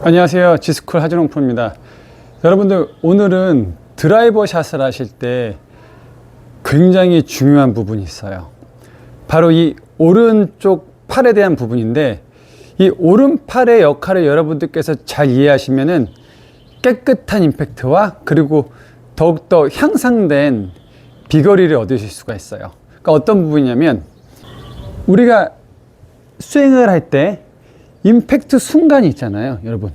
안녕하세요. 지스쿨 하진홍 프로입니다. 여러분들, 오늘은 드라이버 샷을 하실 때 굉장히 중요한 부분이 있어요. 바로 이 오른쪽 팔에 대한 부분인데, 이 오른팔의 역할을 여러분들께서 잘 이해하시면은 깨끗한 임팩트와 그리고 더욱더 향상된 비거리를 얻으실 수가 있어요. 그러니까 어떤 부분이냐면, 우리가 스윙을 할 때 임팩트 순간이 있잖아요, 여러분.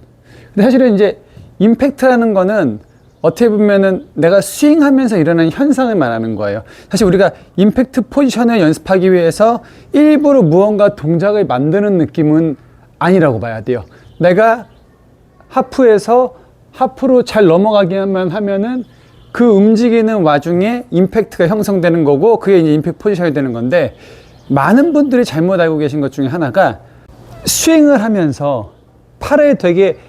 근데 사실은 이제 임팩트라는 거는 어떻게 보면은 내가 스윙하면서 일어나는 현상을 말하는 거예요. 사실 우리가 임팩트 포지션을 연습하기 위해서 일부러 무언가 동작을 만드는 느낌은 아니라고 봐야 돼요. 내가 하프에서 하프로 잘 넘어가기만 하면은 그 움직이는 와중에 임팩트가 형성되는 거고, 그게 이제 임팩트 포지션이 되는 건데, 많은 분들이 잘못 알고 계신 것 중에 하나가, 스윙을 하면서 팔에 되게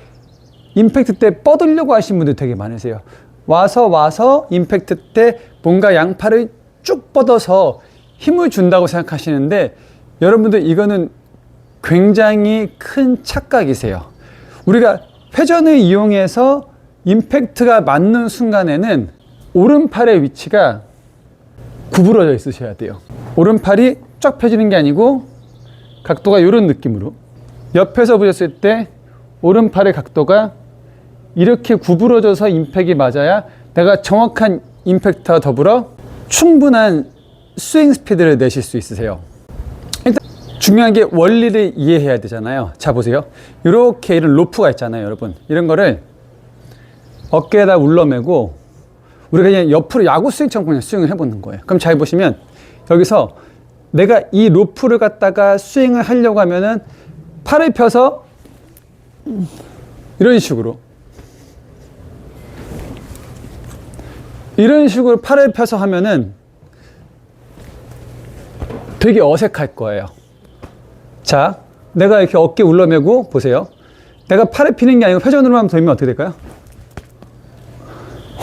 임팩트 때 뻗으려고 하시는 분들 되게 많으세요. 와서 임팩트 때 뭔가 양팔을 쭉 뻗어서 힘을 준다고 생각하시는데, 여러분들 이거는 굉장히 큰 착각이세요. 우리가 회전을 이용해서 임팩트가 맞는 순간에는 오른팔의 위치가 구부러져 있으셔야 돼요. 오른팔이 쫙 펴지는 게 아니고 각도가 이런 느낌으로, 옆에서 보셨을 때 오른팔의 각도가 이렇게 구부러져서 임팩이 맞아야 내가 정확한 임팩트와 더불어 충분한 스윙 스피드를 내실 수 있으세요. 일단 중요한 게 원리를 이해해야 되잖아요. 자, 보세요. 이렇게 이런 로프가 있잖아요, 여러분. 이런 거를 어깨에다 울러매고 우리가 그냥 옆으로 야구 스윙처럼 그냥 스윙을 해보는 거예요. 그럼 잘 보시면 여기서 내가 이 로프를 갖다가 스윙을 하려고 하면은 팔을 펴서 이런 식으로 팔을 펴서 하면은 되게 어색할 거예요. 자, 내가 이렇게 어깨 울러매고 보세요. 내가 팔을 피는 게 아니고 회전으로만 돌면 어떻게 될까요?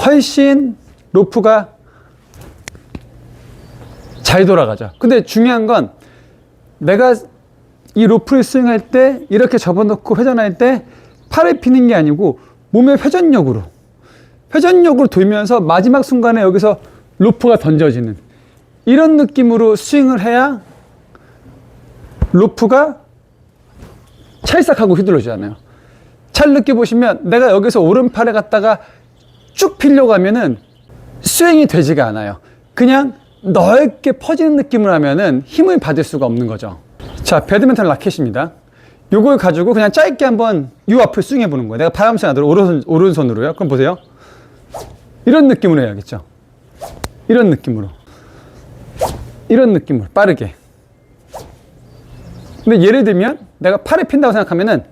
훨씬 로프가 잘 돌아가죠. 근데 중요한 건 내가 이 로프를 스윙할 때 이렇게 접어놓고 회전할 때 팔을 피는 게 아니고 몸의 회전력으로 돌면서 마지막 순간에 여기서 로프가 던져지는 이런 느낌으로 스윙을 해야 로프가 찰싹하고 휘둘러지잖아요. 잘 느껴보시면 내가 여기서 오른팔에 갖다가 쭉 피려고 하면은 스윙이 되지가 않아요. 그냥 넓게 퍼지는 느낌을 하면은 힘을 받을 수가 없는 거죠. 자, 배드민턴 라켓입니다. 요걸 가지고 그냥 짧게 한번 요 앞을 스윙해 보는 거예요. 내가 바람쐬 나도록 오른손으로요. 그럼 보세요. 이런 느낌으로 해야겠죠. 이런 느낌으로 빠르게. 근데 예를 들면 내가 팔을 핀다고 생각하면은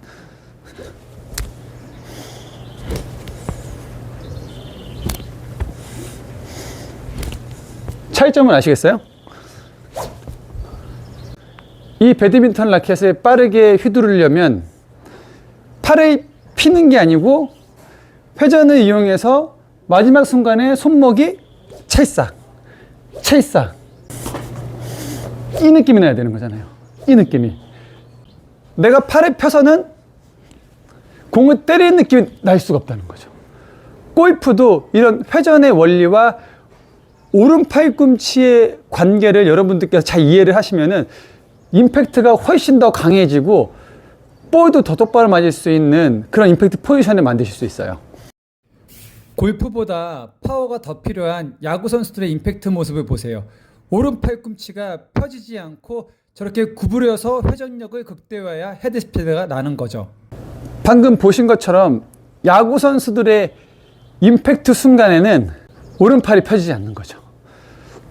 차이점을 아시겠어요? 이 배드민턴 라켓을 빠르게 휘두르려면 팔을 피는 게 아니고 회전을 이용해서 마지막 순간에 손목이 찰싹 이 느낌이 나야 되는 거잖아요. 이 느낌이. 내가 팔을 펴서는 공을 때리는 느낌이 날 수가 없다는 거죠. 골프도 이런 회전의 원리와 오른 팔꿈치의 관계를 여러분들께서 잘 이해를 하시면은 임팩트가 훨씬 더 강해지고 볼도 더 똑바로 맞을 수 있는 그런 임팩트 포지션을 만드실 수 있어요. 골프보다 파워가 더 필요한 야구 선수들의 임팩트 모습을 보세요. 오른 팔꿈치가 펴지지 않고 저렇게 구부려서 회전력을 극대화해야 헤드 스피드가 나는 거죠. 방금 보신 것처럼 야구 선수들의 임팩트 순간에는 오른팔이 펴지지 않는 거죠.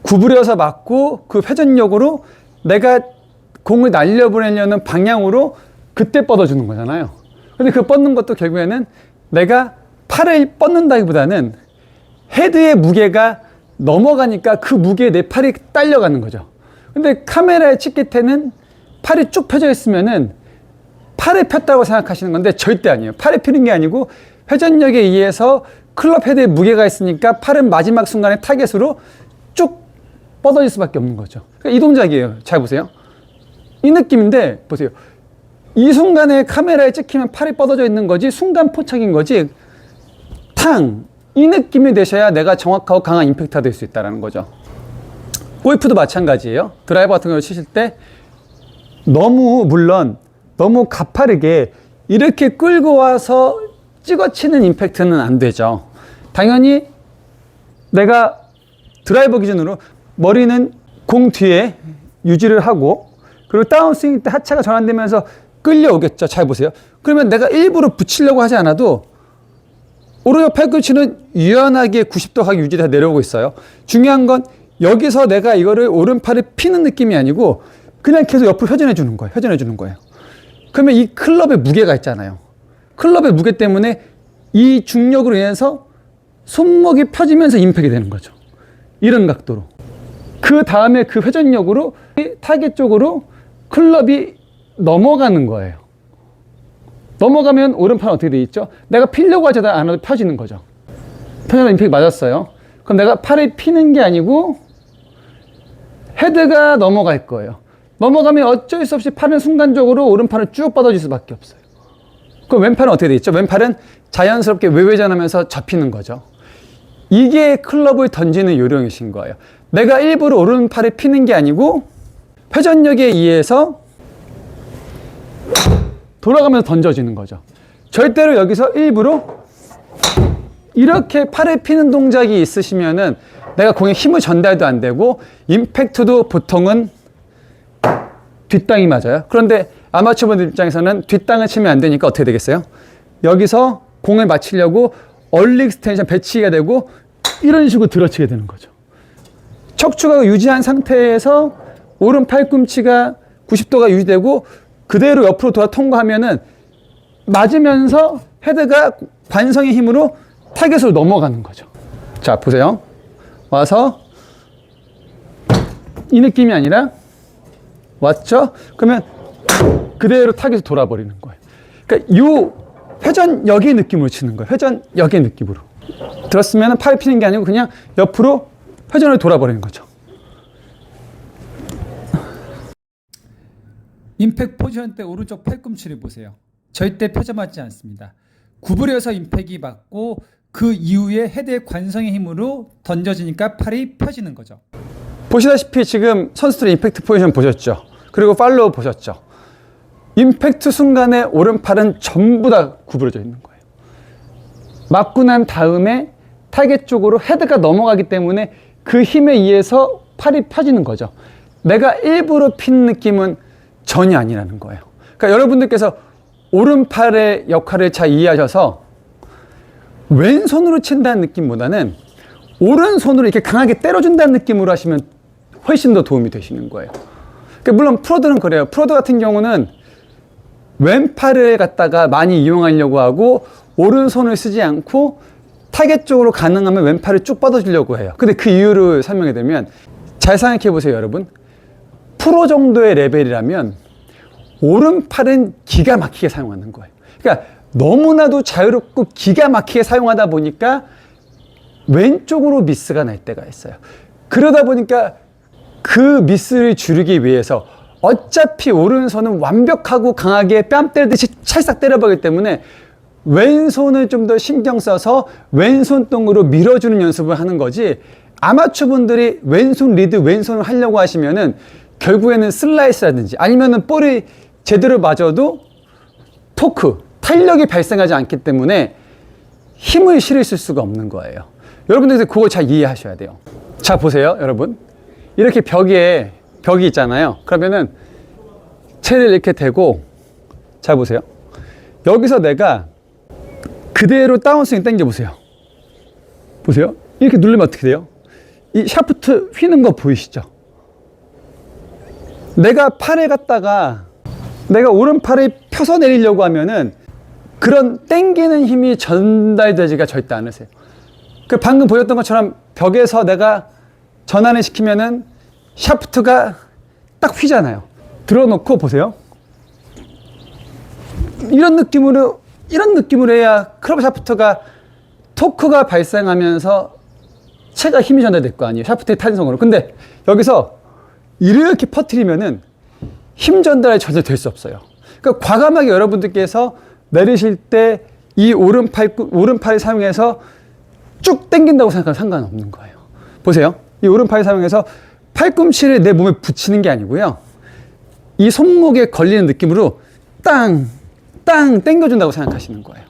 구부려서 맞고 그 회전력으로 내가 공을 날려보내려는 방향으로 그때 뻗어주는 거잖아요. 근데 그 뻗는 것도 결국에는 내가 팔을 뻗는다기보다는 헤드의 무게가 넘어가니까 그 무게에 내 팔이 딸려가는 거죠. 근데 카메라에 찍힐 때는 팔이 쭉 펴져 있으면은 팔을 폈다고 생각하시는 건데 절대 아니에요. 팔을 피는 게 아니고 회전력에 의해서 클럽 헤드에 무게가 있으니까 팔은 마지막 순간에 타겟으로 쭉 뻗어질 수밖에 없는 거죠. 그러니까 이 동작이에요. 잘 보세요. 이 느낌인데 보세요. 이 순간에 카메라에 찍히면 팔이 뻗어져 있는 거지 순간 포착인 거지 탕! 이 느낌이 되셔야 내가 정확하고 강한 임팩트가 될 수 있다는 거죠. 골프도 마찬가지예요. 드라이버 같은 걸 치실 때 물론 너무 가파르게 이렇게 끌고 와서 찍어치는 임팩트는 안 되죠. 당연히 내가 드라이버 기준으로 머리는 공 뒤에 유지를 하고 그리고 다운스윙 때 하체가 전환되면서 끌려오겠죠. 잘 보세요. 그러면 내가 일부러 붙이려고 하지 않아도 오른쪽 팔꿈치는 유연하게 90도 각이 유지돼서 내려오고 있어요. 중요한 건 여기서 내가 이거를 오른팔을 피는 느낌이 아니고 그냥 계속 옆으로 회전해 주는 거예요. 회전해 주는 거예요. 그러면 이 클럽의 무게가 있잖아요. 클럽의 무게 때문에 이 중력으로 인해서 손목이 펴지면서 임팩이 되는 거죠. 이런 각도로. 그 다음에 그 회전력으로 타겟 쪽으로 클럽이 넘어가는 거예요. 넘어가면 오른팔은 어떻게 돼 있죠? 내가 피려고 하지 않아도 펴지는 거죠. 펴져서 임팩이 맞았어요. 그럼 내가 팔을 피는 게 아니고 헤드가 넘어갈 거예요. 넘어가면 어쩔 수 없이 팔은 순간적으로 오른팔은 쭉 뻗어질 수밖에 없어요. 그럼 왼팔은 어떻게 돼 있죠? 왼팔은 자연스럽게 외회전하면서 접히는 거죠. 이게 클럽을 던지는 요령이신 거예요. 내가 일부러 오른팔을 피는 게 아니고 회전력에 의해서 돌아가면서 던져지는 거죠. 절대로 여기서 일부러 이렇게 팔을 피는 동작이 있으시면은 내가 공에 힘을 전달도 안 되고 임팩트도 보통은 뒷땅이 맞아요. 그런데 아마추어분들 입장에서는 뒷땅을 치면 안 되니까 어떻게 되겠어요? 여기서 공을 맞추려고 얼리 익스텐션 배치가 되고 이런 식으로 들어치게 되는 거죠. 척추가 유지한 상태에서 오른 팔꿈치가 90도가 유지되고 그대로 옆으로 돌아 통과하면은 맞으면서 헤드가 관성의 힘으로 타겟으로 넘어가는 거죠. 자, 보세요. 와서 이 느낌이 아니라 왔죠? 그러면 그대로 타겟으로 돌아버리는 거예요. 그러니까 요 회전역의 느낌으로 치는 거예요. 회전역의 느낌으로. 들었으면 팔 피는 게 아니고 그냥 옆으로 회전을 돌아버리는 거죠. 임팩 포지션 때 오른쪽 팔꿈치를 보세요. 절대 펴져 맞지 않습니다. 구부려서 임팩이 맞고 그 이후에 헤드의 관성의 힘으로 던져지니까 팔이 펴지는 거죠. 보시다시피 지금 선수들의 임팩트 포지션 보셨죠? 그리고 팔로우 보셨죠? 임팩트 순간에 오른팔은 전부 다 구부러져 있는 거예요. 맞고 난 다음에 타겟 쪽으로 헤드가 넘어가기 때문에 그 힘에 의해서 팔이 펴지는 거죠. 내가 일부러 핀 느낌은 전혀 아니라는 거예요. 그러니까 여러분들께서 오른팔의 역할을 잘 이해하셔서 왼손으로 친다는 느낌보다는 오른손으로 이렇게 강하게 때려준다는 느낌으로 하시면 훨씬 더 도움이 되시는 거예요. 그러니까 물론 프로들은 그래요. 프로들 같은 경우는 왼팔을 갖다가 많이 이용하려고 하고 오른손을 쓰지 않고 타겟 쪽으로 가능하면 왼팔을 쭉 뻗어주려고 해요. 근데 그 이유를 설명해 드리면 잘 생각해 보세요, 여러분. 프로 정도의 레벨이라면 오른팔은 기가 막히게 사용하는 거예요. 그러니까 너무나도 자유롭고 기가 막히게 사용하다 보니까 왼쪽으로 미스가 날 때가 있어요. 그러다 보니까 그 미스를 줄이기 위해서 어차피 오른손은 완벽하고 강하게 뺨 때리듯이 찰싹 때려버리기 때문에 왼손을 좀 더 신경 써서 왼손동으로 밀어주는 연습을 하는 거지, 아마추어분들이 왼손 리드, 왼손을 하려고 하시면은 결국에는 슬라이스라든지 아니면은 볼이 제대로 맞아도 토크, 탄력이 발생하지 않기 때문에 힘을 실으실 수가 없는 거예요. 여러분들 그걸 잘 이해하셔야 돼요. 자, 보세요, 여러분. 이렇게 벽이 있잖아요. 그러면은 채를 이렇게 대고, 잘 보세요. 여기서 내가 그대로 다운스윙 당겨 보세요. 보세요. 이렇게 누르면 어떻게 돼요? 이 샤프트 휘는 거 보이시죠? 내가 팔을 갖다가 내가 오른팔을 펴서 내리려고 하면은 그런 당기는 힘이 전달되지가 절대 않으세요. 그 방금 보였던 것처럼 벽에서 내가 전환을 시키면은 샤프트가 딱 휘잖아요. 들어놓고 보세요. 이런 느낌으로 해야 클럽 샤프트가 토크가 발생하면서 채가 힘이 전달될 거 아니에요. 샤프트의 탄성으로. 근데 여기서 이렇게 퍼뜨리면은 힘 전달이 전혀 될 수 없어요. 그러니까 과감하게 여러분들께서 내리실 때 이 오른팔을 사용해서 쭉 당긴다고 생각하면 상관없는 거예요. 보세요. 이 오른팔을 사용해서 팔꿈치를 내 몸에 붙이는 게 아니고요. 이 손목에 걸리는 느낌으로 땅 당겨준다고 생각하시는 거예요.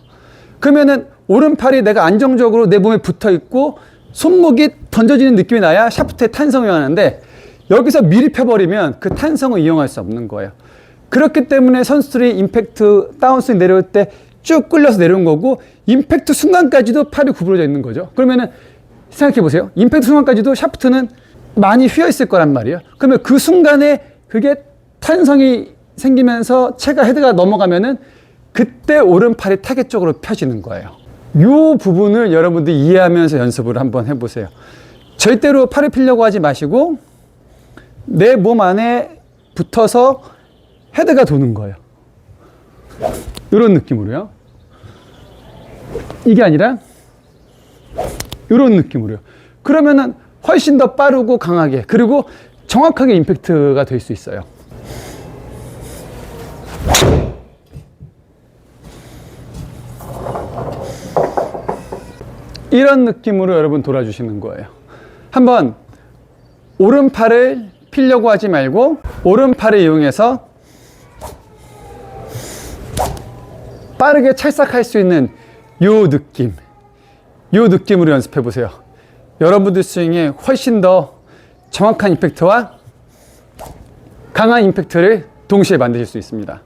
그러면은 오른팔이 내가 안정적으로 내 몸에 붙어 있고 손목이 던져지는 느낌이 나야 샤프트의 탄성이 일어나는데 여기서 미리 펴버리면 그 탄성을 이용할 수 없는 거예요. 그렇기 때문에 선수들이 임팩트 다운스윙 내려올 때 쭉 끌려서 내려온 거고 임팩트 순간까지도 팔이 구부러져 있는 거죠. 그러면은 생각해 보세요. 임팩트 순간까지도 샤프트는 많이 휘어 있을 거란 말이에요. 그러면 그 순간에 그게 탄성이 생기면서 체가 헤드가 넘어가면은 그때 오른팔이 타겟 쪽으로 펴지는 거예요. 이 부분을 여러분들이 이해하면서 연습을 한번 해보세요. 절대로 팔을 펴려고 하지 마시고 내 몸 안에 붙어서 헤드가 도는 거예요. 이런 느낌으로요. 이게 아니라 이런 느낌으로요. 그러면은 훨씬 더 빠르고 강하게 그리고 정확하게 임팩트가 될 수 있어요. 이런 느낌으로 여러분 돌아주시는 거예요. 한번 오른팔을 피려고 하지 말고 오른팔을 이용해서 빠르게 찰싹할 수 있는 요 느낌으로 연습해 보세요. 여러분들 스윙에 훨씬 더 정확한 임팩트와 강한 임팩트를 동시에 만드실 수 있습니다.